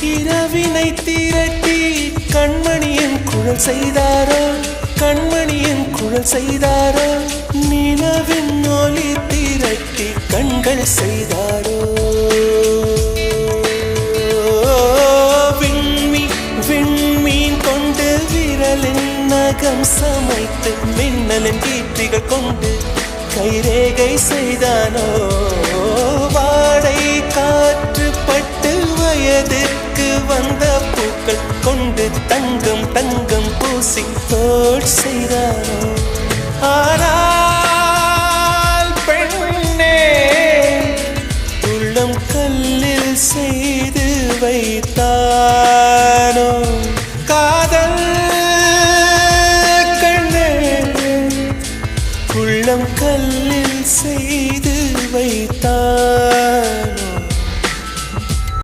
இரவினை திரட்டி கண்மணியின் குழல் செய்தாரோ கண்மணியின் குழல் செய்தாரோ நிலவின் ஒளி திரட்டி கண்கள் செய்தாரோ விண்மீன் கொண்டு விரலின் நகம் சமைத்து மின்னலின் கீற்றிகள் கொண்டு கைரேகை செய்தானோ வாடை காற்று பட்டு வயதுக்கு வந்த பூக்கள் கொண்டு தங்கம் தங்கம் பூசி தோட் செய்தானோ ஆனால் பெண்ணே உள்ளம் கல்லில் செய்து வைத்தார்